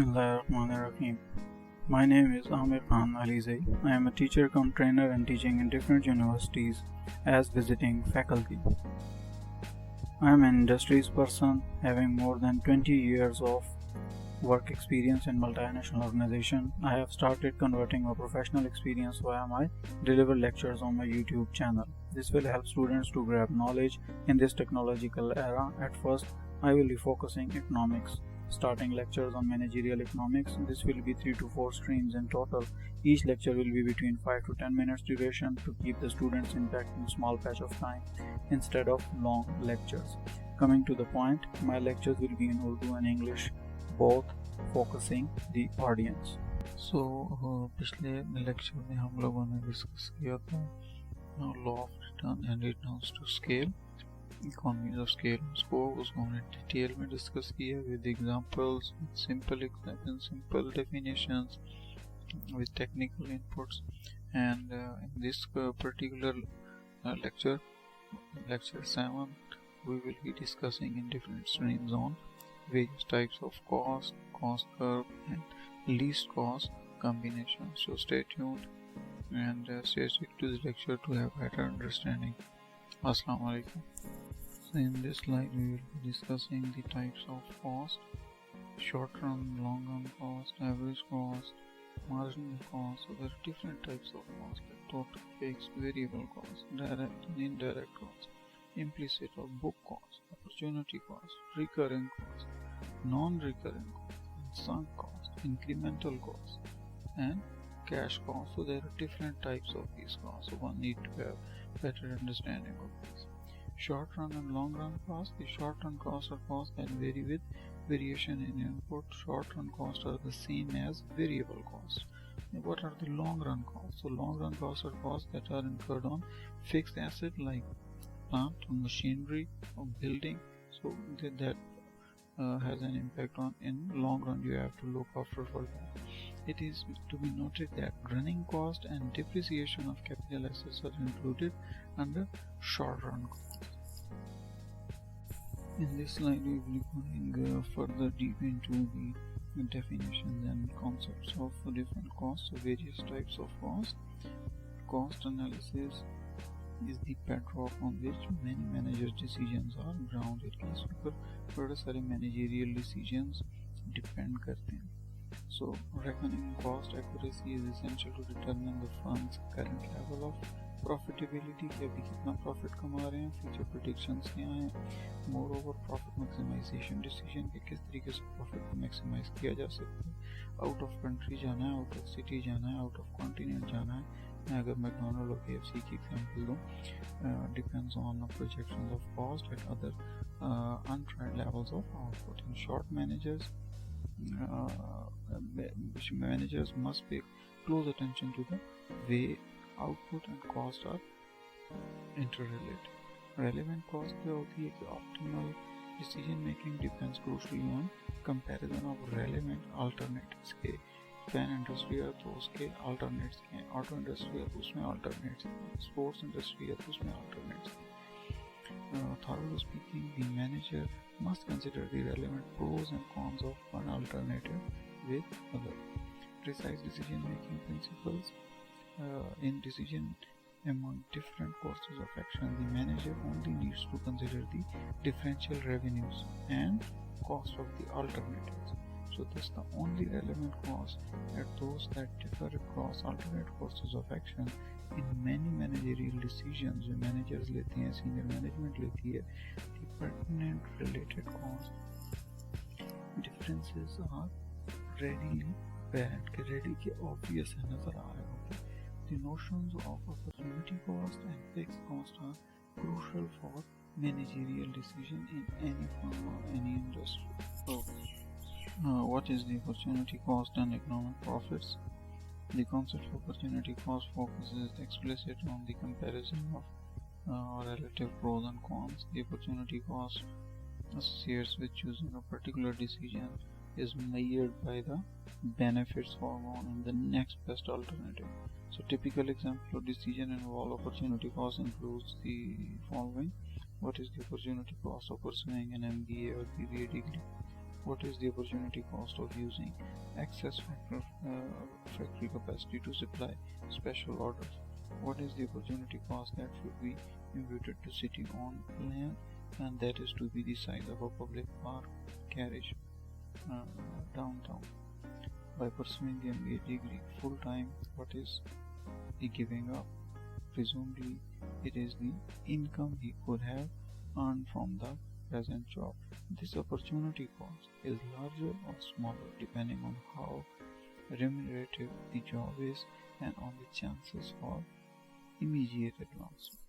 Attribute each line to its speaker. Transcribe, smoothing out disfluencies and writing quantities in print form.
Speaker 1: Rahim. My name is Aamer Alyzaee. I am a teacher cum trainer and teaching in different universities as visiting faculty. I am an industries person having more than 20 years of work experience in multinational organization. I have started converting my professional experience via my deliver lectures on my YouTube channel. This will help students to grab knowledge in this technological era. At first, I will be focusing economics, starting lectures on managerial economics. This will be 3 to 4 streams in total. Each lecture will be between 5 to 10 minutes duration to keep the students intact in small patch of time instead of long lectures. Coming to the point, my lectures will be in Urdu and English, both focusing the audience.
Speaker 2: पिछले lecture में हम लोगों ने discuss किया था law of return and returns to scale, economies of scale उसको हमने detail में डिस्कस किया with examples, simple definitions, with technical inputs, and in this particular lecture 7, we will be discussing in different streams on various types of cost curve, and least cost combination. So stay tuned and stay stick to the lecture to have better understanding. Alaikum. So in this slide we will be discussing the types of cost: short run, long run cost, average cost, marginal cost. So there are different types of cost, like total, fixed, variable cost, direct and indirect cost, implicit or book cost, opportunity cost, recurring cost, non-recurring cost, sunk cost, incremental cost, and cash cost. So there are different types of these costs, so one need to have better understanding of this. Short run and long run cost. The short run costs are costs that vary with variation in input. Short run costs are the same as variable costs. What are the long run costs? So long run costs are costs that are incurred on fixed asset like plant or machinery or building. So that has an impact on in long run. You have to look after for that. It is to be noted that running cost and depreciation of capital assets are included under short run costs. In this slide we will be going further deep into the definitions and concepts of different costs, so various types of cost. Cost analysis is the bedrock on which many managers' decisions are grounded. इस पर बड़े सारे managerial decisions depend करते हैं. So reckoning cost accuracy is essential to determine the firm's current level of profitability, कि अभी कितना profit कमा रहे हैं, future predictions क्या हैं. Moreover, profit maximization decision कि किस तरीके से profit को maximize किया जा सकता है. Out of country जाना है, out of city जाना है, out of continent जाना है. मैं अगर मैकडोनल्ड और KFC की एग्जांपल दूँ, depends on the projections of cost at other untried levels of output. In short, managers must pay close attention to the way output and cost are interrelated. Relevant cost क्या होती है कि optimal decision making depends crucially on comparison of relevant alternatives के. Pen industry है तो उसके alternates हैं, auto industry है तो उसमें अल्टरनेट्स हैं, स्पोर्ट्स इंडस्ट्री है तो उसमें अल्टरनेट्स हैं. Thoroughly speaking, the manager must consider the relevant pros and cons of one alternative with other. Precise decision making principles. In decision among different courses of action, the manager only needs to consider the differential revenues and cost of the alternatives. So thus the only relevant costs are those that differ across alternate courses of action. In many managerial decisions जो managers लेते हैं, senior management लेती है, the pertinent related cost differences are readily apparent, के ready के obvious है, नजर आ रहे होते हैं. The notions of opportunity cost and fixed cost are crucial for managerial decision in any firm or any industry. So what is the opportunity cost and economic profits? The concept of opportunity cost focuses explicitly on the comparison of relative pros and cons. The opportunity cost associates with choosing a particular decision is measured by the benefits foregone and the next best alternative. So typical example of decision involve opportunity cost includes the following. What is the opportunity cost of pursuing an MBA or BBA degree? What is the opportunity cost of using excess factory capacity to supply special orders? What is the opportunity cost that should be imputed to city-owned land, and that is to be the size of a public park carriage downtown? By pursuing the MBA degree full-time, what is he giving up? Presumably, it is the income he could have earned from the present job. This opportunity cost is larger or smaller depending on how remunerative the job is and on the chances for immediate advancement.